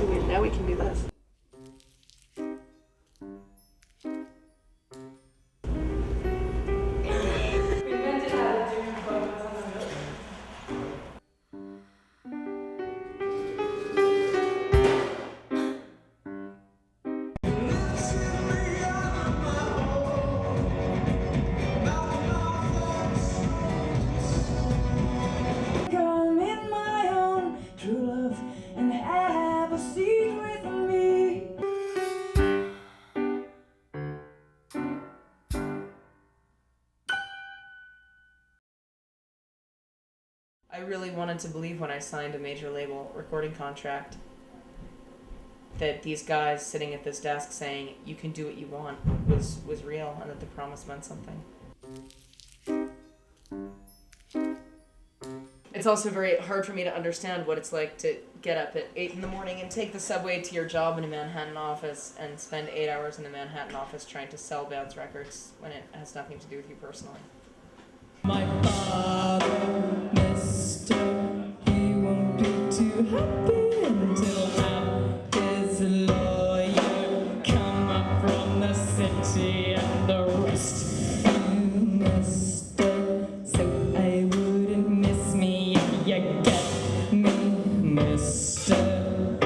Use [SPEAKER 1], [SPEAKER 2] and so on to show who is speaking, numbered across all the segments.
[SPEAKER 1] Now we can do this.
[SPEAKER 2] I really wanted to believe when I signed a major label recording contract that these guys sitting at this desk saying, you can do what you want, was real, and that the promise meant something. It's also very hard for me to understand what it's like to get up at 8 in the morning and take the subway to your job in a Manhattan office and spend 8 hours in the Manhattan office trying to sell bands records when it has nothing to do with you personally.
[SPEAKER 3] My father, mister, he won't be too happy until his lawyer come up from the city and the rest. Mister, so I wouldn't miss me if you get me, mister.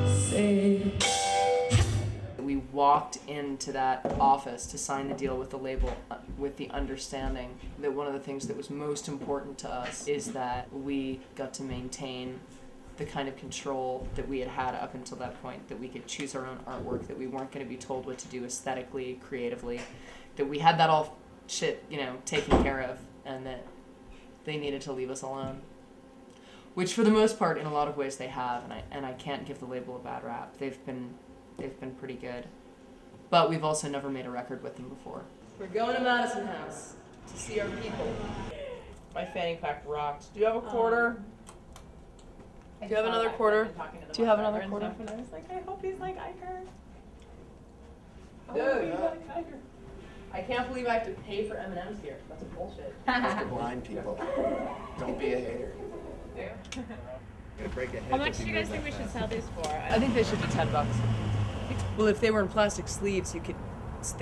[SPEAKER 3] Say.
[SPEAKER 2] We walked into that office to sign the deal with the label with the understanding that one of the things that was most important to us is that we got to maintain the kind of control that we had had up until that point, that we could choose our own artwork, that we weren't going to be told what to do aesthetically, creatively, that we had that all shit, taken care of, and that they needed to leave us alone. Which for the most part, in a lot of ways they have, and I can't give the label a bad rap. They've been pretty good. But we've also never made a record with them before. We're going to Madison House to see our people. My fanny pack rocks. Do you have a quarter? Do you have another quarter? Do you have another quarter?
[SPEAKER 1] And I was like, I hope he's like Iker.
[SPEAKER 2] Dude, I can't believe I have to pay for M&M's here. That's bullshit.
[SPEAKER 4] That's for blind people. Don't be a hater.
[SPEAKER 1] How much do you guys think we should sell these for?
[SPEAKER 2] I think they should be $10. Well, if they were in plastic sleeves, they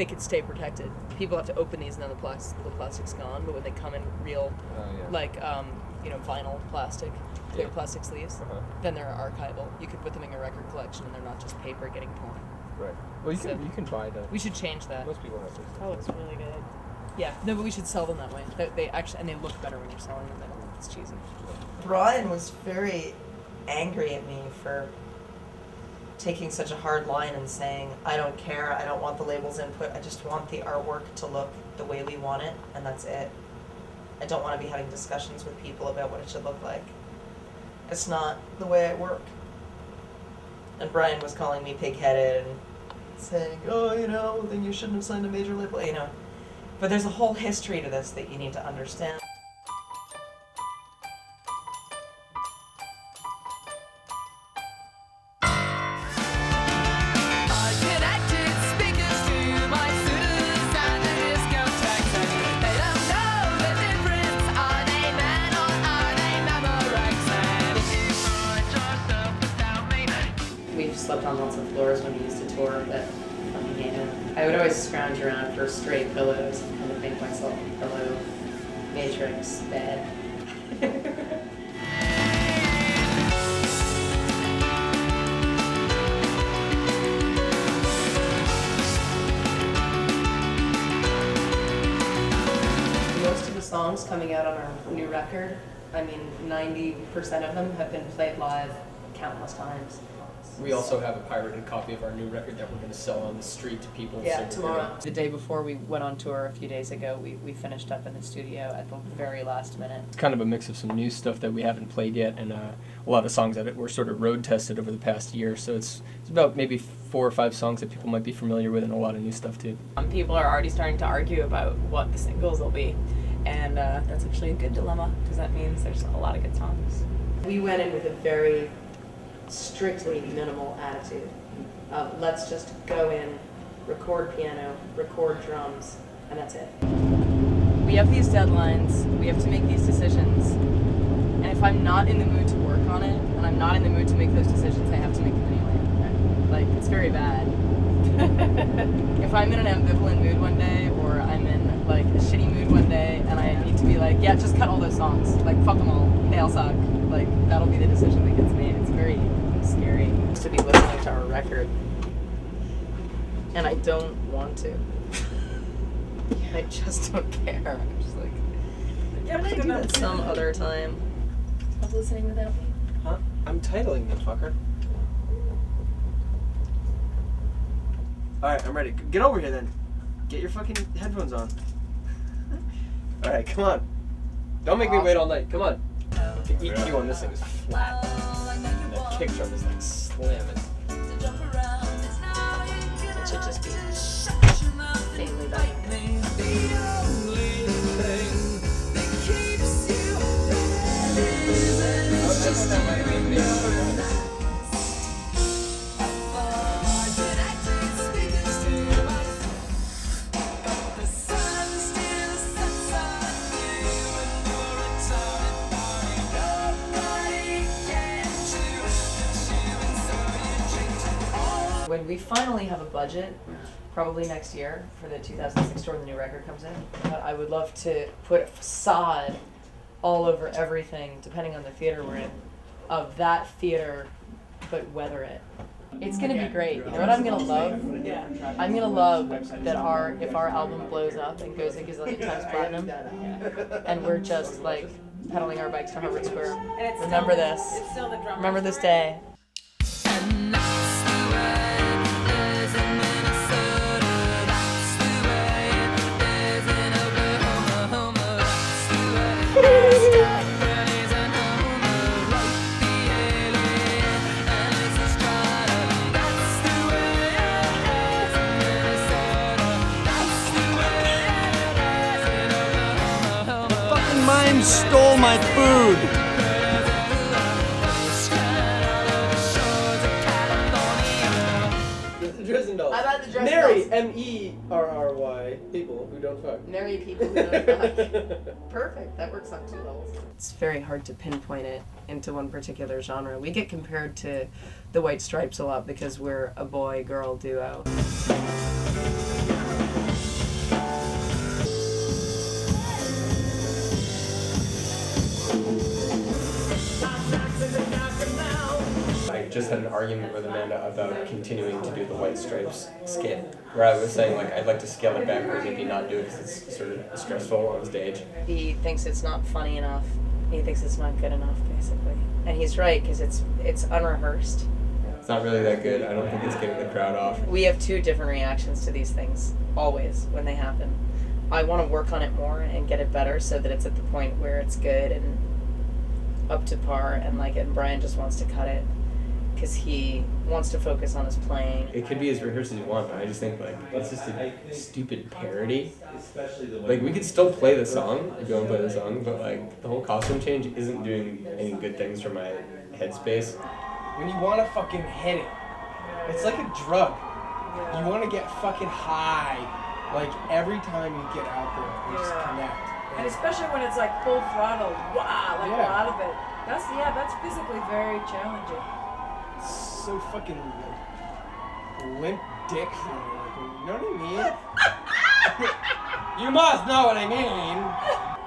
[SPEAKER 2] could stay protected. People have to open these and then the plastic's gone. But when they come in real, vinyl plastic, clear plastic sleeves, then they're archival. You could put them in your record collection and they're not just paper getting torn.
[SPEAKER 5] Right. Well, you can buy them.
[SPEAKER 2] We should change that.
[SPEAKER 5] Most people have those.
[SPEAKER 1] That looks really good.
[SPEAKER 2] Yeah, no, but we should sell them that way. They actually, and they look better when you're selling them. They don't look as cheesy.
[SPEAKER 6] Brian was very angry at me for taking such a hard line and saying, I don't care, I don't want the label's input, I just want the artwork to look the way we want it, and that's it. I don't want to be having discussions with people about what it should look like. It's not the way I work. And Brian was calling me pig-headed and saying, then you shouldn't have signed a major label, But there's a whole history to this that you need to understand.
[SPEAKER 2] Slept on lots of floors when we used to tour that fucking hated it. I would always scrounge around for stray pillows and kind of make myself a pillow matrix bed. Most of the songs coming out on our new record, 90% of them have been played live countless times.
[SPEAKER 5] We also have a pirated copy of our new record that we're going to sell on the street to people.
[SPEAKER 2] Yeah, tomorrow. The day before we went on tour a few days ago, we finished up in the studio at the very last minute.
[SPEAKER 5] It's kind of a mix of some new stuff that we haven't played yet and a lot of songs that were sort of road tested over the past year. So it's about maybe 4 or 5 songs that people might be familiar with and a lot of new stuff too.
[SPEAKER 1] People are already starting to argue about what the singles will be. And that's actually a good dilemma because that means there's a lot of good songs.
[SPEAKER 2] We went in with a very strictly minimal attitude. Let's just go in, record piano, record drums, and that's it. We have these deadlines, we have to make these decisions, and if I'm not in the mood to work on it, and I'm not in the mood to make those decisions, I have to make them anyway. Like, it's very bad. If I'm in an ambivalent mood one day, or I'm in like a shitty mood one day, and I need to be like, yeah, just cut all those songs. Like, fuck them all. They all suck. Like, that'll be the decision that gets made. It's very scary to be listening to our record. And I don't want to. I just don't care. I'm just like,
[SPEAKER 1] Yeah,
[SPEAKER 6] Can I do that some other time?
[SPEAKER 2] stop listening without me.
[SPEAKER 5] Huh? I'm titling you, fucker. Alright, I'm ready. Get over here then. Get your fucking headphones on. Alright, come on. Don't make me wait all night. Come on. The EQ on this thing is flat. And the kick drum is like slamming.
[SPEAKER 6] It should just be insanely better. When we finally have a budget, probably next year for the 2006 tour when the new record comes in, I would love to put a facade all over everything, depending on the theater we're in, of that theater, but weather it. It's gonna be great. You know what I'm gonna love?
[SPEAKER 1] Yeah.
[SPEAKER 6] I'm gonna love that if our album blows up and goes a gazillion times platinum, and we're just like pedaling our bikes to Harvard Square.
[SPEAKER 1] And it's
[SPEAKER 6] Remember
[SPEAKER 1] still,
[SPEAKER 6] this.
[SPEAKER 1] It's still the drummer's
[SPEAKER 6] Remember this
[SPEAKER 1] part.
[SPEAKER 6] day.
[SPEAKER 7] Mine stole my food.
[SPEAKER 5] The Dresden Dolls.
[SPEAKER 6] How about the Dresden
[SPEAKER 5] Marry,
[SPEAKER 6] Dolls?
[SPEAKER 5] M-E-R-R-Y, people who don't fuck.
[SPEAKER 6] Marry people who don't fuck. Perfect. That works on two levels. It's very hard to pinpoint it into one particular genre. We get compared to the White Stripes a lot because we're a boy-girl duo.
[SPEAKER 5] I just had an argument with Amanda about continuing to do the White Stripes skit, where I was saying, like, I'd like to scale it back or maybe not do it because it's sort of stressful on stage.
[SPEAKER 6] He thinks it's not funny enough. He thinks it's not good enough, basically. And he's right, because it's unrehearsed.
[SPEAKER 5] It's not really that good. I don't think it's getting the crowd off.
[SPEAKER 6] We have two different reactions to these things, always, when they happen. I want to work on it more and get it better so that it's at the point where it's good and up to par and like it, and Brian just wants to cut it because he wants to focus on his playing.
[SPEAKER 5] It could be as rehearsed as you want, but I just think, like, it's just a stupid parody. Like, we could still play the song, go and play the song, but, like, the whole costume change isn't doing any good things for my headspace.
[SPEAKER 8] When you want to fucking hit it, it's like a drug. You want to get fucking high, like, every time you get out there and just connect.
[SPEAKER 1] And especially when it's like full throttle, wow, like
[SPEAKER 8] Yeah.
[SPEAKER 1] a lot of it. That's physically very challenging.
[SPEAKER 8] It's so fucking limp dick feeling. Like, you know what I mean? You must know what I mean.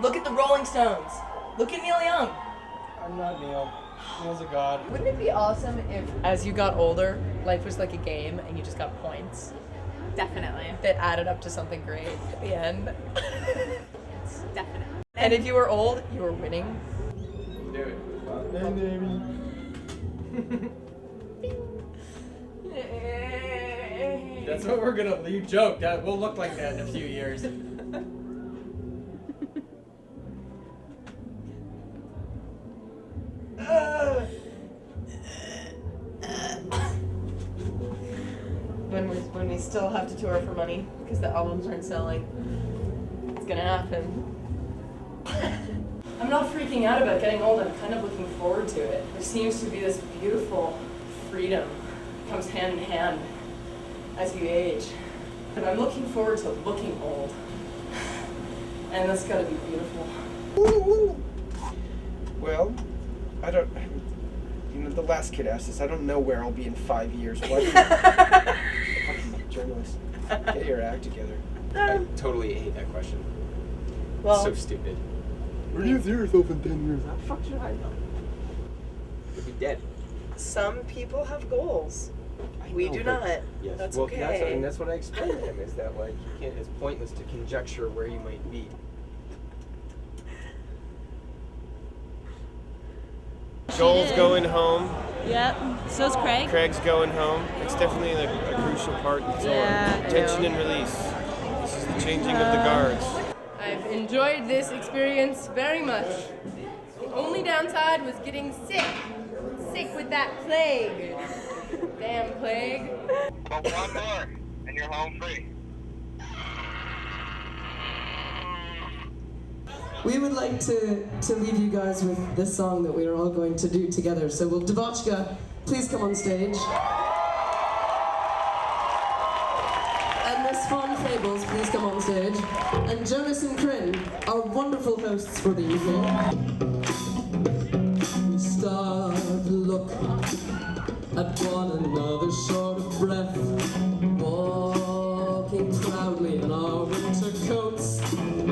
[SPEAKER 6] Look at the Rolling Stones. Look at Neil Young.
[SPEAKER 8] I'm not Neil. Neil's a god.
[SPEAKER 6] Wouldn't it be awesome if, as you got older, life was like a game and you just got points
[SPEAKER 1] Definitely.
[SPEAKER 6] that added up to something great at the end?
[SPEAKER 1] Definitely.
[SPEAKER 6] And if you were old, you were winning.
[SPEAKER 5] Do it.
[SPEAKER 8] Hey, baby.
[SPEAKER 5] That's what we're gonna. You joke. That we'll look like that in a few years.
[SPEAKER 6] When we still have to tour for money because the albums aren't selling, it's gonna happen. I'm not freaking out about getting old. I'm kind of looking forward to it. There seems to be this beautiful freedom that comes hand in hand as you age. And I'm looking forward to looking old. And that's gotta be beautiful.
[SPEAKER 8] Well, I don't. the last kid asked this. I don't know where I'll be in 5 years. What? Fucking journalist. Get your act together.
[SPEAKER 5] I totally hate that question.
[SPEAKER 6] Well,
[SPEAKER 5] So stupid.
[SPEAKER 8] Where do you see yourself in 10 years? How the fuck should I know?
[SPEAKER 5] You'll be dead.
[SPEAKER 6] some people have goals. We
[SPEAKER 5] know,
[SPEAKER 6] do
[SPEAKER 5] but-
[SPEAKER 6] not.
[SPEAKER 5] Yes.
[SPEAKER 6] That's
[SPEAKER 5] well,
[SPEAKER 6] okay.
[SPEAKER 5] that's what I explained to him, is that like you can't, it's pointless to conjecture where you might be.
[SPEAKER 7] Joel's going home.
[SPEAKER 9] Yep. So's Craig.
[SPEAKER 7] Craig's going home. It's definitely a crucial part in the tour.
[SPEAKER 9] Yeah, I
[SPEAKER 7] Tension
[SPEAKER 9] know.
[SPEAKER 7] and release. This is the changing of the guards.
[SPEAKER 10] I've enjoyed this experience very much. The only downside was getting sick. Sick with that plague. Damn plague.
[SPEAKER 11] But one more, and you're home free.
[SPEAKER 3] We would like to leave you guys with this song that we are all going to do together. So will Devotchka please come on stage? And Miss Faun Fables, please come on stage. And Jonas and Kryn, our wonderful hosts for the evening. We start to look at one another short of breath, walking proudly in our winter coats,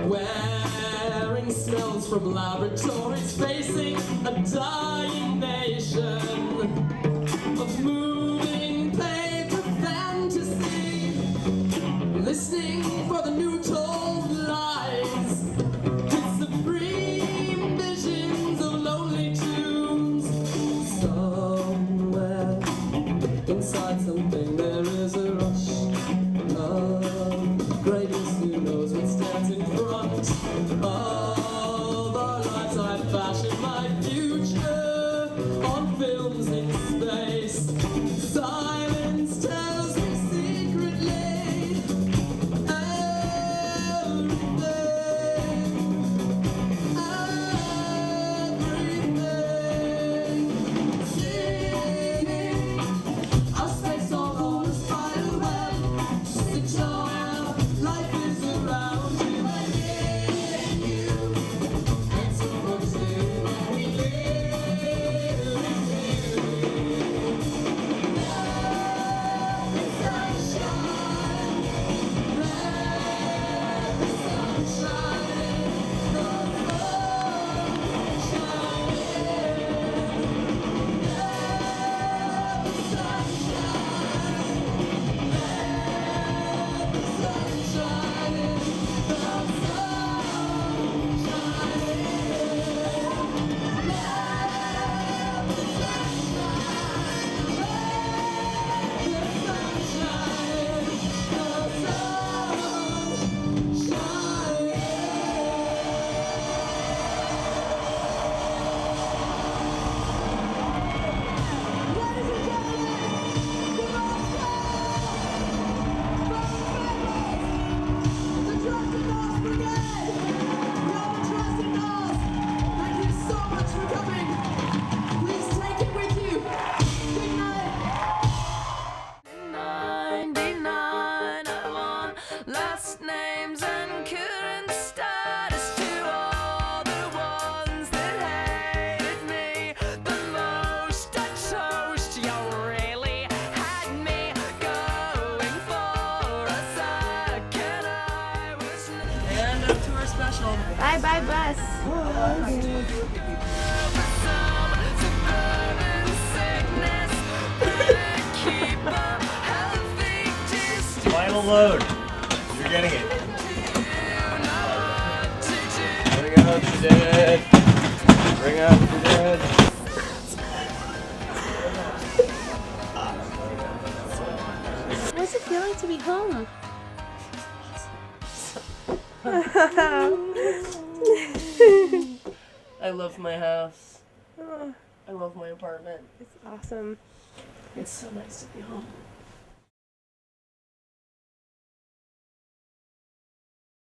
[SPEAKER 3] wearing smells from laboratories, facing a dying nation of moving paper fantasy, listening for the new told lies, with supreme visions of lonely tombs. Somewhere inside something there is a rush of greatness. Who knows what stands in front of our lives? I fashion my future on films in space. Silence tells me secretly everything. Singing, our space all on a spider web. Just enjoy, life is around you and you, and someone say we live
[SPEAKER 12] Last names and current status to all the ones that hated me the most. A toast, you really had me going for a second. I was
[SPEAKER 6] And a tour special.
[SPEAKER 9] Bye bye bus.
[SPEAKER 12] some suburban sickness, but keep a healthy distance.
[SPEAKER 7] Final load. You're getting it.
[SPEAKER 5] Bring out your dead. Bring out your dead.
[SPEAKER 9] What's it feel like to be home?
[SPEAKER 10] I love my house. I love my apartment.
[SPEAKER 9] It's awesome.
[SPEAKER 10] It's so nice to be home.